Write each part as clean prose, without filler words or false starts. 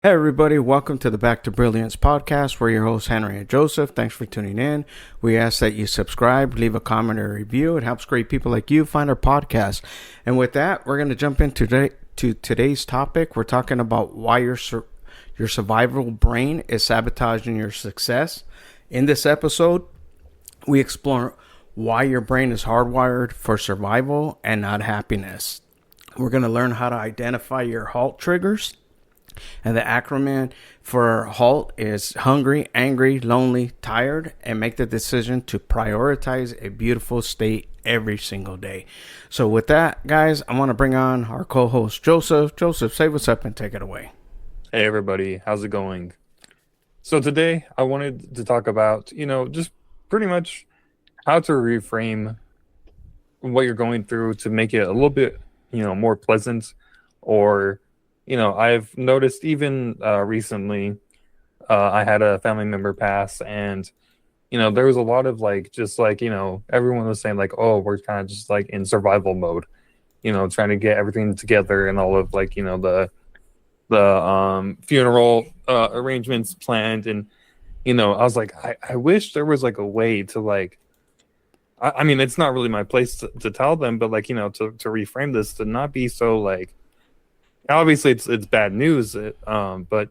Hey everybody, welcome to the Back to Brilliance podcast. We're your hosts, Henry and Joseph. Thanks for tuning in. We ask that you subscribe, leave a comment or review. It helps great people like you find our podcast. And with that, we're going to jump into today's topic. We're talking about why your survival brain is sabotaging your success. In this episode, we explore why your brain is hardwired for survival and not happiness. We're going to learn how to identify your HALT triggers. And the acronym for HALT is hungry, angry, lonely, tired, and make the decision to prioritize a beautiful state every single day. So with that, guys, I want to bring on our co-host, Joseph. Joseph, say what's up and take it away. Hey everybody, how's it going? So today I wanted to talk about, just pretty much how to reframe what you're going through to make it a little bit, more pleasant. Or, I've noticed even recently, I had a family member pass, and there was a lot of everyone was saying like, oh, we're kind of just like in survival mode, trying to get everything together and all of the funeral arrangements planned. And I was like, I wish there was like a way to like, I mean, it's not really my place to tell them, but like, to reframe this to not be so like, obviously it's bad news, but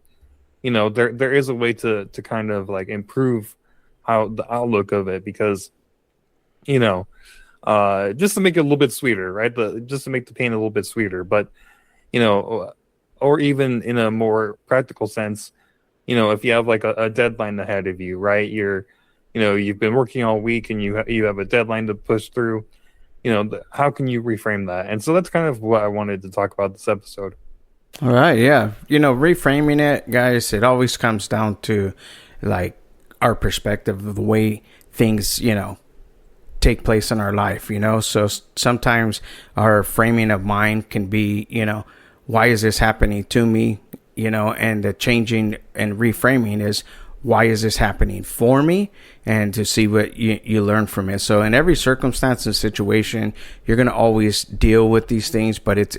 there is a way to kind of like improve how the outlook of it, because just to make it a little bit sweeter, right? Just to make the pain a little bit sweeter. But you know or even in a more practical sense, if you have like a deadline ahead of you, right? You've been working all week and you have a deadline to push through. How can you reframe that? And so that's kind of what I wanted to talk about this episode. All right, yeah. Reframing it, guys, it always comes down to like our perspective of the way things, take place in our life, So sometimes our framing of mind can be, why is this happening to me? And the changing and reframing is, why is this happening for me? And to see what you learn from it. So in every circumstance and situation, you're going to always deal with these things, but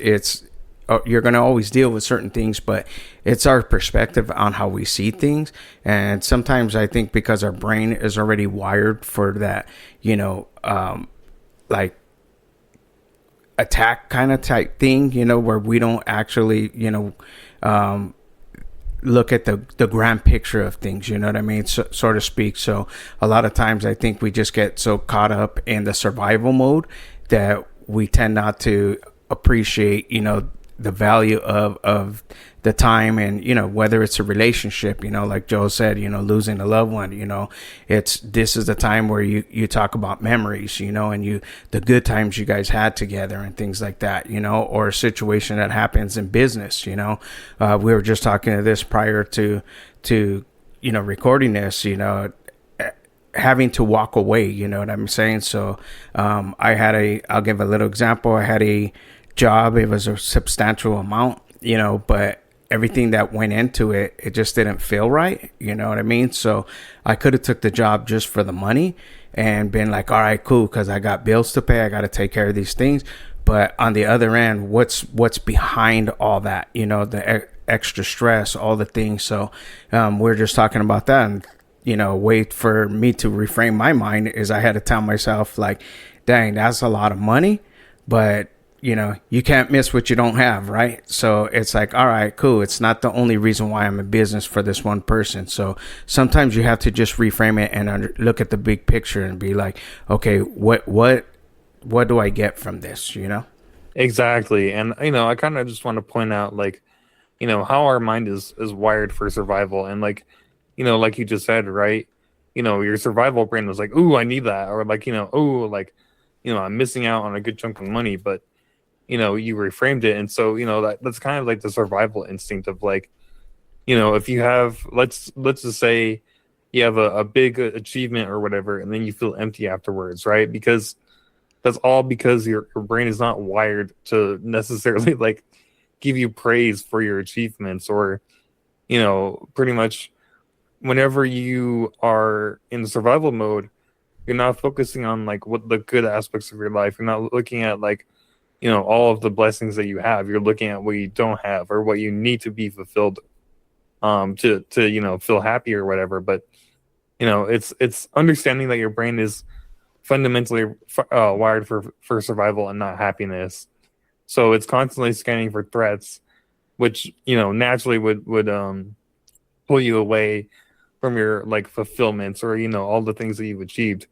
you're going to always deal with certain things, but it's our perspective on how we see things. And sometimes I think because our brain is already wired for that, like attack kind of type thing, where we don't actually, look at the grand picture of things, you know what I mean, so to speak. So a lot of times I think we just get so caught up in the survival mode that we tend not to appreciate, the value of the time. And whether it's a relationship, like Joe said, losing a loved one, this is the time where you talk about memories, and the good times you guys had together and things like that, or a situation that happens in business. We were just talking to this prior to recording this, having to walk away, you know what I'm saying? So I'll give a little example. I had a job. It was a substantial amount, but everything that went into it, it just didn't feel right. You know what I mean? So I could have took the job just for the money and been like, all right, cool, because I got bills to pay. I got to take care of these things. But on the other end, what's behind all that? The extra stress, all the things. So we're just talking about that. And way for me to reframe my mind is I had to tell myself like, dang, that's a lot of money, but you can't miss what you don't have, right? So it's like, all right, cool. It's not the only reason why I'm in business for this one person. So sometimes you have to just reframe it and look at the big picture and be like, okay, what do I get from this, Exactly. And I kind of just want to point out like, how our mind is wired for survival. And like, like you just said, right? Your survival brain was like, ooh, I need that. Or like, oh, like, I'm missing out on a good chunk of money. But you reframed it. And so that's kind of like the survival instinct of like, if you have, let's just say you have a big achievement or whatever, and then you feel empty afterwards, right? Because that's all because your brain is not wired to necessarily like give you praise for your achievements. Or pretty much whenever you are in survival mode, you're not focusing on like what the good aspects of your life. You're not looking at like all of the blessings that you have. You're looking at what you don't have or what you need to be fulfilled to feel happy or whatever. But it's understanding that your brain is fundamentally wired for survival and not happiness. So it's constantly scanning for threats, which naturally would pull you away from your like fulfillments or all the things that you've achieved.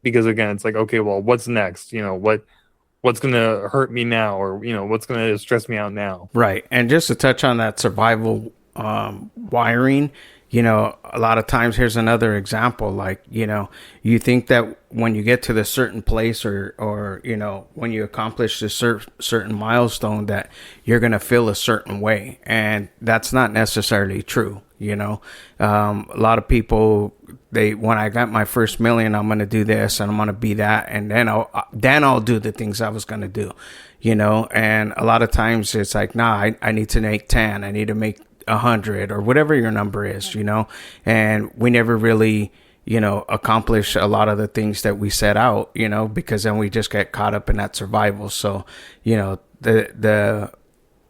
Because again, it's like, okay, well, what's next? What's gonna hurt me now, or what's gonna stress me out now? Right. And just to touch on that survival wiring, a lot of times, here's another example. Like, you think that when you get to the certain place or when you accomplish this certain milestone that you're going to feel a certain way. And that's not necessarily true. A lot of people, when I got my first million, I'm going to do this and I'm going to be that. And then I'll do the things I was going to do, and a lot of times it's like, nah, I need to make 10. I need to make 100 or whatever your number is, and we never really, accomplish a lot of the things that we set out, because then we just get caught up in that survival. So, the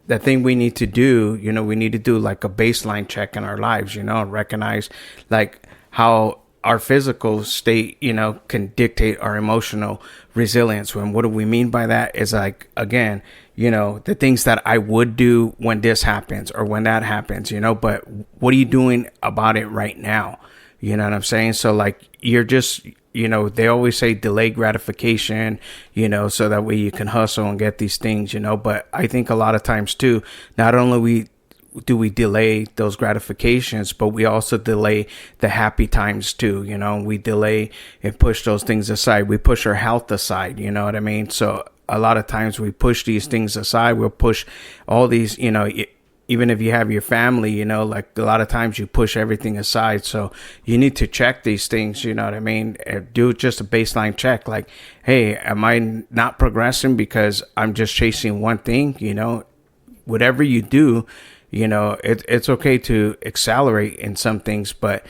thing we need to do, we need to do like a baseline check in our lives, recognize like how our physical state, can dictate our emotional resilience. And what do we mean by that is like, again, the things that I would do when this happens or when that happens, but what are you doing about it right now? You know what I'm saying? So like, you're just, they always say delay gratification, so that way you can hustle and get these things, but I think a lot of times too, not only do we delay those gratifications, but we also delay the happy times too. We delay and push those things aside. We push our health aside. You know what I mean? So a lot of times we push these things aside. We'll push all these, even if you have your family, like a lot of times you push everything aside. So you need to check these things, you know what I mean? Do just a baseline check. Like, hey, am I not progressing because I'm just chasing one thing? Whatever you do, it's okay to accelerate in some things, but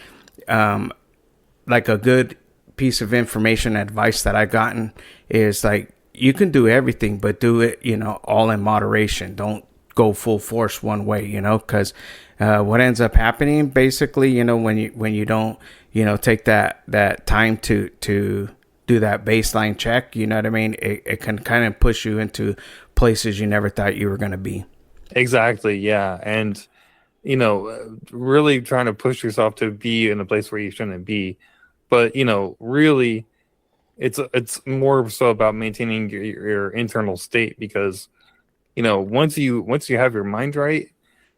like a good piece of information advice that I've gotten is like, you can do everything, but do it, all in moderation. Don't go full force one way, because what ends up happening basically, when you don't, take that time to do that baseline check, you know what I mean? It can kind of push you into places you never thought you were going to be. Exactly, yeah. And really trying to push yourself to be in a place where you shouldn't be. But really, it's more so about maintaining your internal state, because once you have your mind right,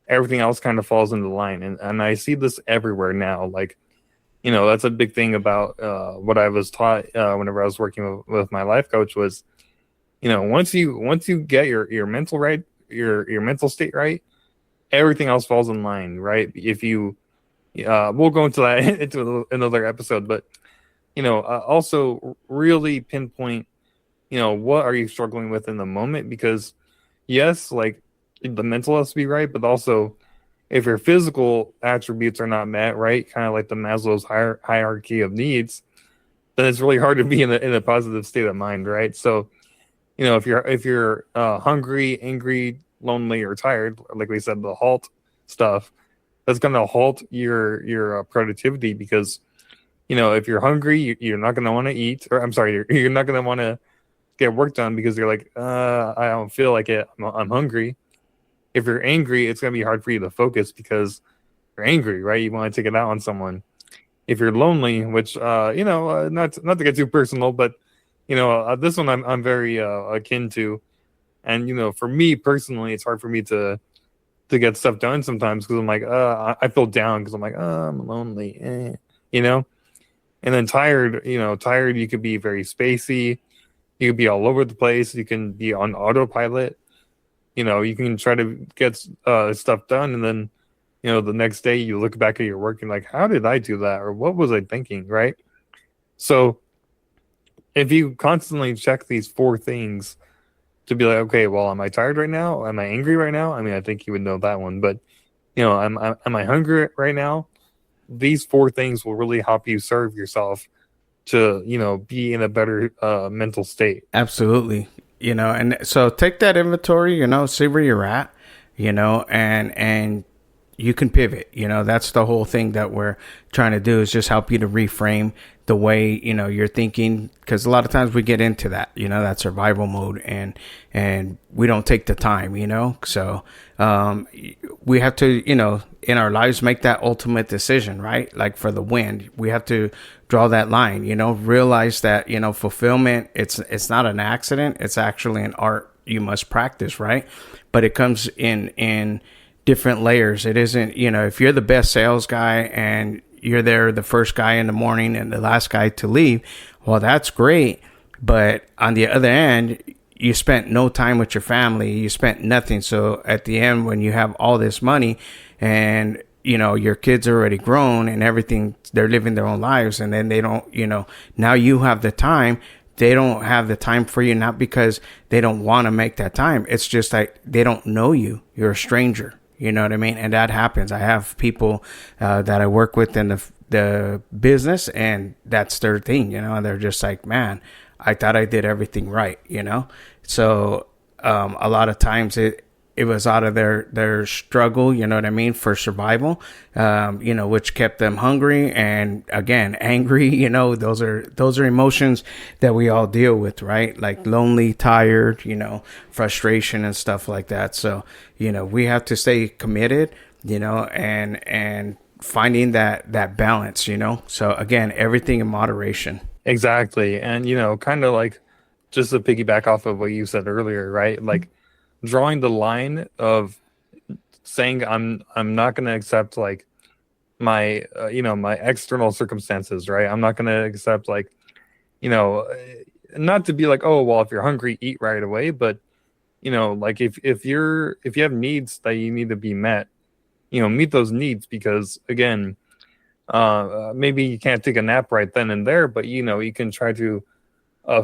everything else kind of falls into line. And I see this everywhere now. Like, that's a big thing about what I was taught whenever I was working with my life coach was, once you get your mental right, your mental state right, everything else falls in line, right? If you we'll go into that into another episode, but also really pinpoint, what are you struggling with in the moment? Because yes, like the mental has to be right, but also if your physical attributes are not met, right, kind of like the Maslow's hierarchy of needs, then it's really hard to be in a positive state of mind, right? So, if you're hungry, angry, lonely, or tired, like we said, the HALT stuff, that's going to halt your productivity, because if you're hungry, you're not going to want to eat, or I'm sorry, you're not going to want to get work done because you're like, I don't feel like it. I'm hungry. If you're angry, it's going to be hard for you to focus because you're angry, right? You want to take it out on someone. If you're lonely, which not to get too personal, but this one I'm very akin to, and for me personally, it's hard for me to get stuff done sometimes because I'm like, I feel down because I'm like, I'm lonely, and then tired, you could be very spacey, you could be all over the place, you can be on autopilot, you can try to get stuff done, and then the next day you look back at your work and like, how did I do that, or what was I thinking, right? So if you constantly check these four things to be like, okay, well, am I tired right now? Am I angry right now? I mean, I think you would know that one, but am I hungry right now? These four things will really help you serve yourself to be in a better mental state. Absolutely. And so take that inventory, see where you're at, and you can pivot. That's the whole thing that we're trying to do, is just help you to reframe the way, you're thinking. Because a lot of times we get into that, that survival mode, and we don't take the time, so we have to, in our lives, make that ultimate decision, right? Like for the win, we have to draw that line, realize that, fulfillment, it's not an accident. It's actually an art you must practice, right? But it comes in different layers. It isn't, if you're the best sales guy and you're there the first guy in the morning and the last guy to leave, well, that's great. But on the other end, you spent no time with your family. You spent nothing. So at the end, when you have all this money and, your kids are already grown and everything, they're living their own lives. And then they don't, now you have the time. They don't have the time for you, not because they don't want to make that time. It's just like they don't know you. You're a stranger. You know what I mean? And that happens. I have people that I work with in the business, and that's their thing, and they're just like, man, I thought I did everything right, So a lot of times it was out of their struggle, you know what I mean, for survival, which kept them hungry and, again, angry. Those are emotions that we all deal with, right? Like lonely, tired, frustration and stuff like that. So, we have to stay committed, and finding that balance, So again, everything in moderation. Exactly. And, kind of like, just to piggyback off of what you said earlier, right? Like, drawing the line of saying I'm not going to accept like my my external circumstances, right? I'm not going to accept like not to be like, oh well, if you're hungry, eat right away, but like if you have needs that you need to be met, meet those needs, because again, maybe you can't take a nap right then and there, but you can try to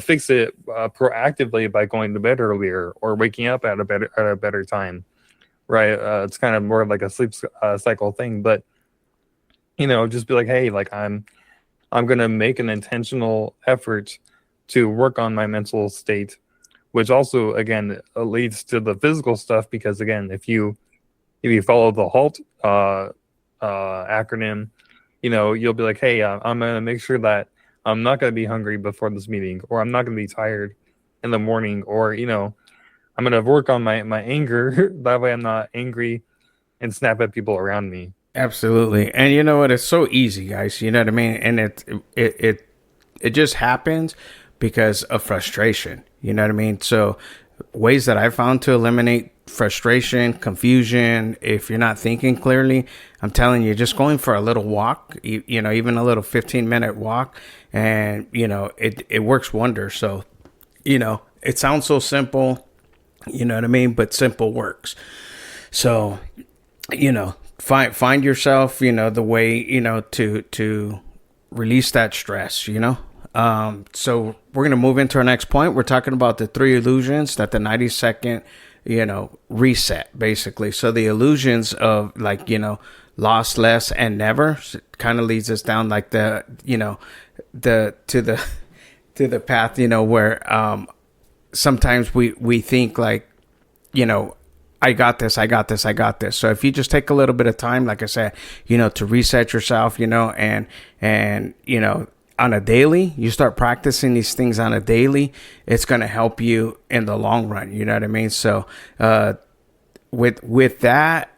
fix it proactively by going to bed earlier or waking up at a better time, right? It's kind of more like a sleep cycle thing, but just be like, hey, like I'm gonna make an intentional effort to work on my mental state, which also again leads to the physical stuff, because again, if you follow the HALT acronym, you'll be like, hey, I'm gonna make sure that I'm not going to be hungry before this meeting, or I'm not going to be tired in the morning, or, I'm going to work on my anger. That way I'm not angry and snap at people around me. Absolutely. And you know what? It's so easy, guys. You know what I mean? And it just happens because of frustration. You know what I mean? So ways that I found to eliminate frustration, confusion, if you're not thinking clearly, I'm telling you, just going for a little walk, even a little 15-minute walk, and it works wonders. So it sounds so simple, you know what I mean, but simple works. So find yourself, the way, to release that stress. So we're going to move into our next point. We're talking about the 3 illusions that the 90-second reset, basically. So the illusions of, like, lost, less, and never kind of leads us down like to the path, where sometimes we think like, I got this. So if you just take a little bit of time, like I said, to reset yourself, and on a daily, you start practicing these things on a daily, it's going to help you in the long run. You know what I mean? So, with that,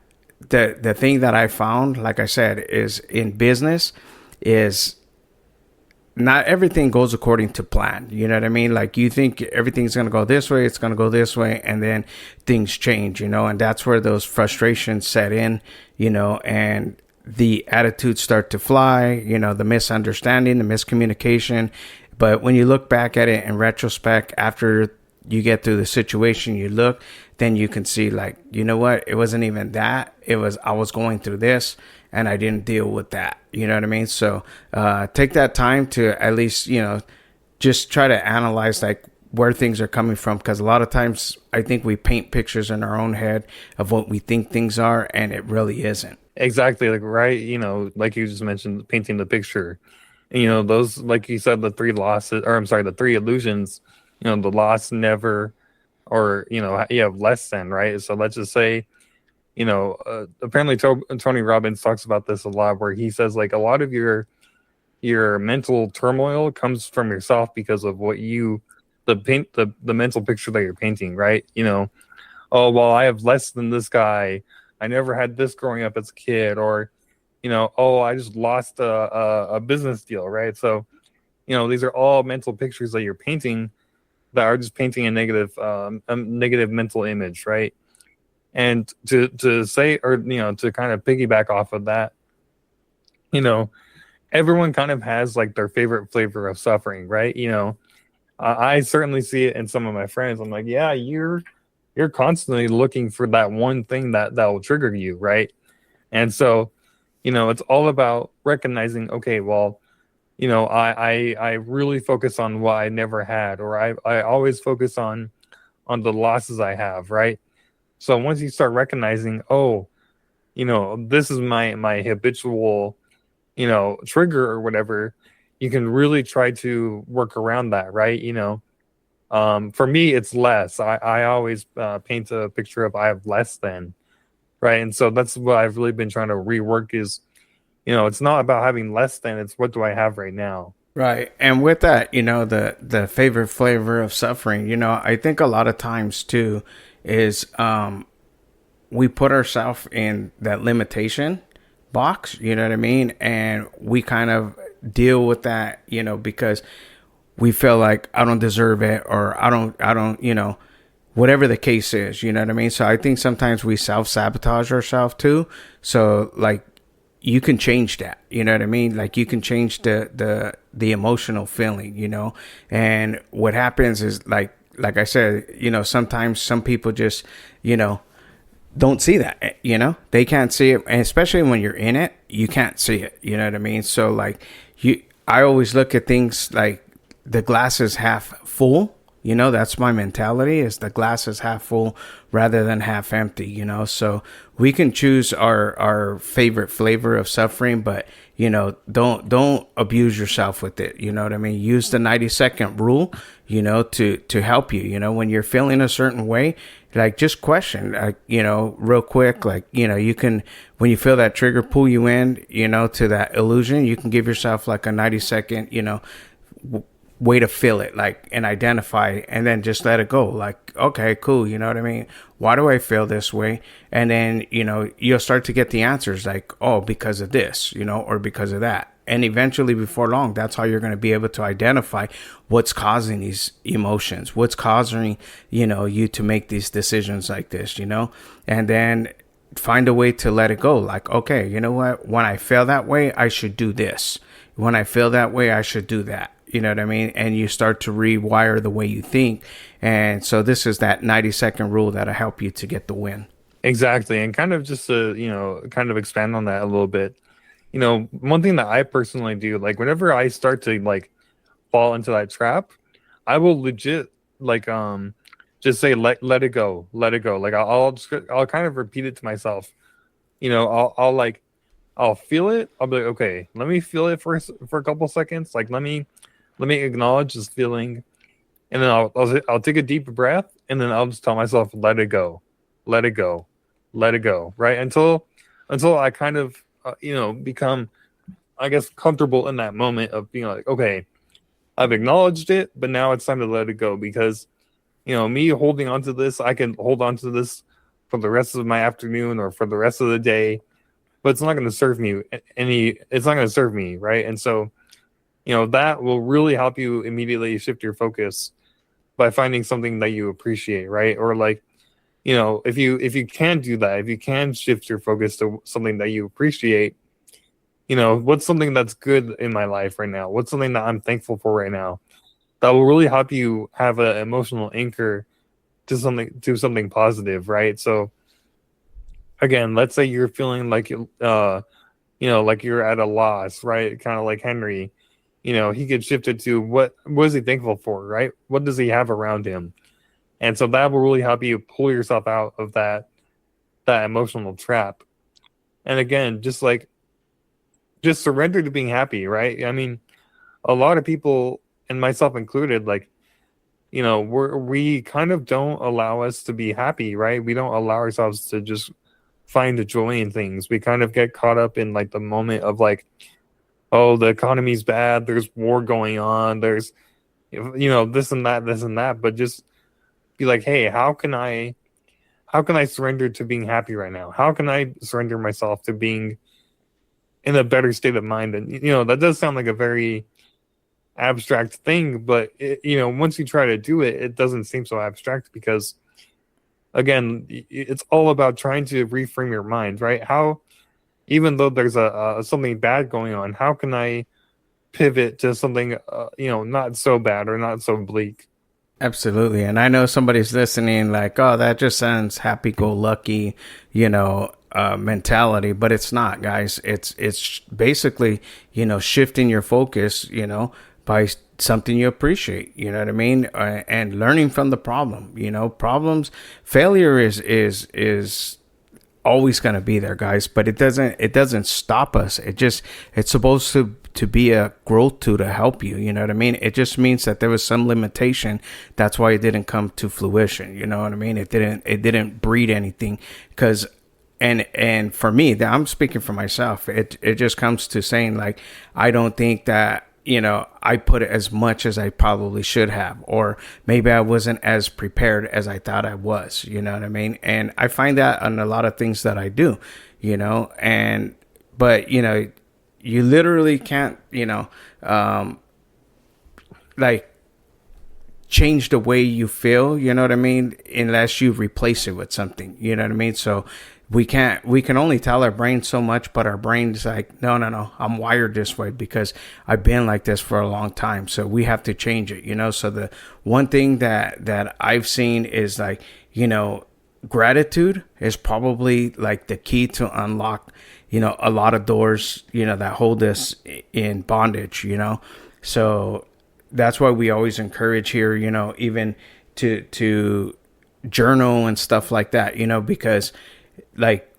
the thing that I found, like I said, is in business is not everything goes according to plan. You know what I mean? Like, you think everything's going to go this way, it's going to go this way, and then things change, and that's where those frustrations set in, and the attitudes start to fly, the misunderstanding, the miscommunication. But when you look back at it in retrospect, after you get through the situation, then you can see, like, you know what? It wasn't even that. I was going through this and I didn't deal with that. You know what I mean? So take that time to at least, just try to analyze, like, where things are coming from. Because a lot of times I think we paint pictures in our own head of what we think things are, and it really isn't. Exactly. Like, right. Like you just mentioned, painting the picture, those, like you said, the 3 losses, or I'm sorry, the 3 illusions, the loss, never, or, you have less than, right? So let's just say, Apparently Tony Robbins talks about this a lot, where he says like a lot of your mental turmoil comes from yourself because of what you the mental picture that you're painting, right? Oh, well, I have less than this guy. I never had this growing up as a kid, or oh, I just lost a business deal, right? So these are all mental pictures that you're painting that are just painting a negative mental image, right? And to say, or to kind of piggyback off of that, you know everyone kind of has like their favorite flavor of suffering, right? I certainly see it in some of my friends. I'm like, yeah, you're constantly looking for that one thing that will trigger you, right? And so it's all about recognizing, okay, well, I really focus on what I never had, or I always focus on the losses I have, right? So once you start recognizing, oh, this is my habitual, trigger or whatever, you can really try to work around that, right? For me, it's less. I always paint a picture of I have less than, right? And so that's what I've really been trying to rework is, it's not about having less than, it's what do I have right now. Right. And with that, the favorite flavor of suffering, I think a lot of times too is we put ourselves in that limitation box, you know what I mean? And we kind of deal with that, because we feel like I don't deserve it, or I don't, whatever the case is, you know what I mean? So I think sometimes we self sabotage ourselves too. So like you can change that, you know what I mean? Like you can change the emotional feeling, and what happens is like I said, sometimes some people just, don't see that, they can't see it. And especially when you're in it, you can't see it, you know what I mean? So like I always look at things like the glass is half full. That's my mentality, is the glass is half full rather than half empty, so we can choose our favorite flavor of suffering, but don't abuse yourself with it. You know what I mean? Use the 90-second rule, to help you, when you're feeling a certain way, like just question, like, real quick, like, you can, when you feel that trigger pull you in, to that illusion, you can give yourself like a 90-second, way to feel it, like, and identify, and then just let it go. Like, okay, cool. You know what I mean? Why do I feel this way? And then, you'll start to get the answers like, oh, because of this, or because of that. And eventually before long, that's how you're going to be able to identify what's causing these emotions, what's causing, you to make these decisions like this, and then find a way to let it go. Like, okay, you know what? When I feel that way, I should do this. When I feel that way, I should do that. You know what I mean? And you start to rewire the way you think. And so this is that 90-second rule that'll help you to get the win. Exactly. And kind of just to, kind of expand on that a little bit. One thing that I personally do, like whenever I start to like fall into that trap, I will legit like just say let it go, let it go. Like I'll kind of repeat it to myself. I'll like I'll feel it. I'll be like, okay, let me feel it for a couple seconds. Like let me acknowledge this feeling, and then I'll take a deep breath, and then I'll just tell myself, let it go, let it go, let it go, right? Until I kind of become, I guess, comfortable in that moment of being like, okay, I've acknowledged it, but now it's time to let it go, because me holding on to this, I can hold on to this for the rest of my afternoon or for the rest of the day, but it's not going to serve me it's not going to serve me, right? And so that will really help you immediately shift your focus by finding something that you appreciate, right? Or like, if you can do that, if you can shift your focus to something that you appreciate, what's something that's good in my life right now? What's something that I'm thankful for right now? That will really help you have an emotional anchor to something positive, right? So again, let's say you're feeling like like you're at a loss, right? Kind of like Henry, he could shift it to what is he thankful for, right? What does he have around him? And so that will really help you pull yourself out of that emotional trap. And again, just surrender to being happy, right? I mean, a lot of people, and myself included, like, we kind of don't allow us to be happy, right? We don't allow ourselves to just find the joy in things. We kind of get caught up in like the moment of like, oh, the economy's bad, there's war going on, there's, this and that, but just be like, hey, how can I surrender to being happy right now? How can I surrender myself to being in a better state of mind? And that does sound like a very abstract thing, but once you try to do it, it doesn't seem so abstract because again, it's all about trying to reframe your mind, right? How, even though there's a something bad going on, how can I pivot to something not so bad or not so bleak? Absolutely. And I know somebody's listening like, oh, that just sounds happy go lucky, mentality, but it's not, guys. It's basically, shifting your focus, by something you appreciate, you know what I mean? And learning from the problem, problems, failure is always going to be there, guys, but it doesn't stop us. It's supposed to be a growth tool to help you, you know what I mean? It just means that there was some limitation. That's why it didn't come to fruition, you know what I mean? It didn't breed anything, because and for me, I'm speaking for myself, it just comes to saying like, I don't think that, I put it as much as I probably should have, or maybe I wasn't as prepared as I thought I was, you know what I mean? And I find that on a lot of things that I do, but you literally can't, like change the way you feel, you know what I mean, unless you replace it with something, you know what I mean? So we can only tell our brain so much, but our brain's like, no, I'm wired this way because I've been like this for a long time, so we have to change it, so the one thing that I've seen is like, gratitude is probably like the key to unlock, a lot of doors, that hold us in bondage, so that's why we always encourage here, even to journal and stuff like that, because like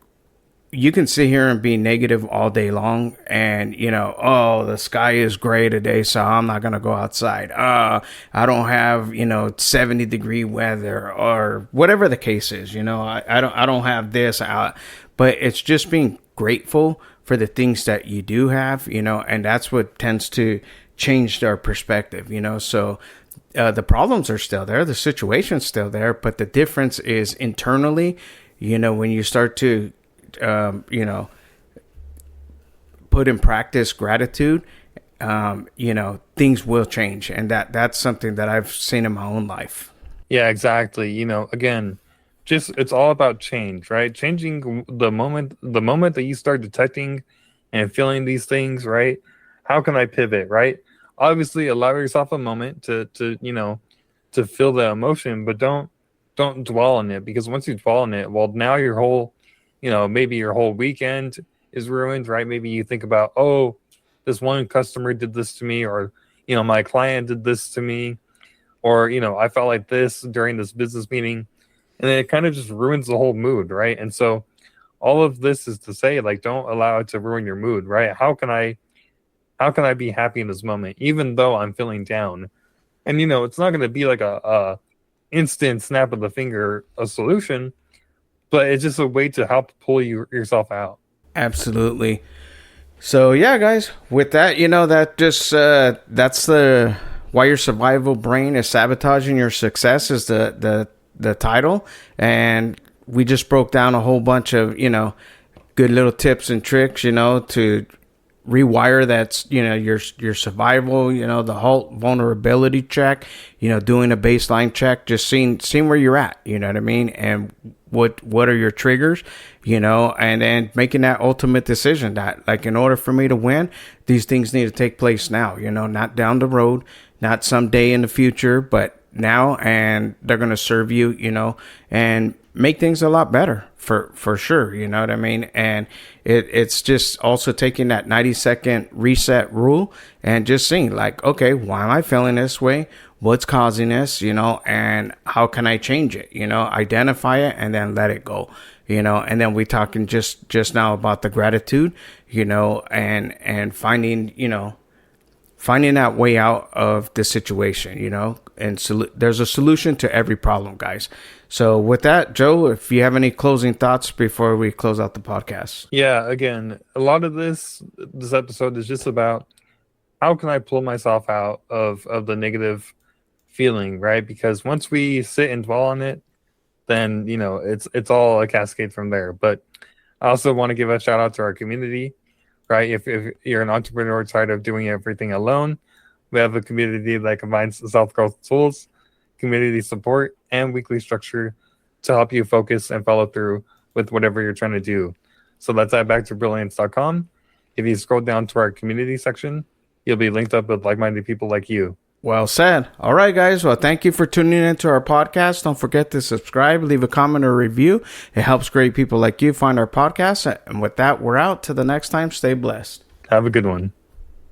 you can sit here and be negative all day long and oh, the sky is gray today, so I'm not gonna go outside. I don't have 70-degree weather or whatever the case is. I don't have this out, but it's just being grateful for the things that you do have, and that's what tends to change our perspective, so the problems are still there, the situation's still there, but the difference is internally, when you start to, put in practice gratitude, things will change. And that's something that I've seen in my own life. Yeah, exactly. Again, just it's all about change, right? Changing the moment that you start detecting and feeling these things, right? How can I pivot, right? Obviously, allow yourself a moment to feel the emotion, but don't dwell on it, because once you dwell on it, well, now your whole, maybe your whole weekend is ruined, right? Maybe you think about, oh, this one customer did this to me, or my client did this to me, or I felt like this during this business meeting, and then it kind of just ruins the whole mood, right? And so all of this is to say, like, don't allow it to ruin your mood, right? How can I be happy in this moment even though I'm feeling down? And it's not going to be like a instant snap of the finger a solution, but it's just a way to help pull yourself out. Absolutely. So yeah, guys, with that, that just that's the why your survival brain is sabotaging your success is the title. And we just broke down a whole bunch of good little tips and tricks, to rewire that's your survival, the HALT vulnerability check, doing a baseline check, just seeing where you're at, you know what I mean, and what are your triggers, and then making that ultimate decision that, like, in order for me to win, these things need to take place now, not down the road, not someday in the future, but now, and they're going to serve you, and make things a lot better for sure. You know what I mean? And it's just also taking that 90-second reset rule and just seeing like, okay, why am I feeling this way? What's causing this, and how can I change it? Identify it and then let it go, and then we talking just now about the gratitude, and finding, finding that way out of the situation, you know, and there's a solution to every problem, guys. So with that, Joe, if you have any closing thoughts before we close out the podcast. Yeah, again, a lot of this episode is just about how can I pull myself out of the negative feeling, right? Because once we sit and dwell on it, then, you know, it's all a cascade from there. But I also want to give a shout out to our community, right? If you're an entrepreneur tired of doing everything alone, we have a community that combines self-growth tools, community support, and weekly structure to help you focus and follow through with whatever you're trying to do. So that's at backtobrilliance.com. If you scroll down to our community section, you'll be linked up with like-minded people like you. Well said. All right, guys. Well, thank you for tuning into our podcast. Don't forget to subscribe, leave a comment or review. It helps great people like you find our podcast. And with that, we're out. Till the next time, stay blessed. Have a good one.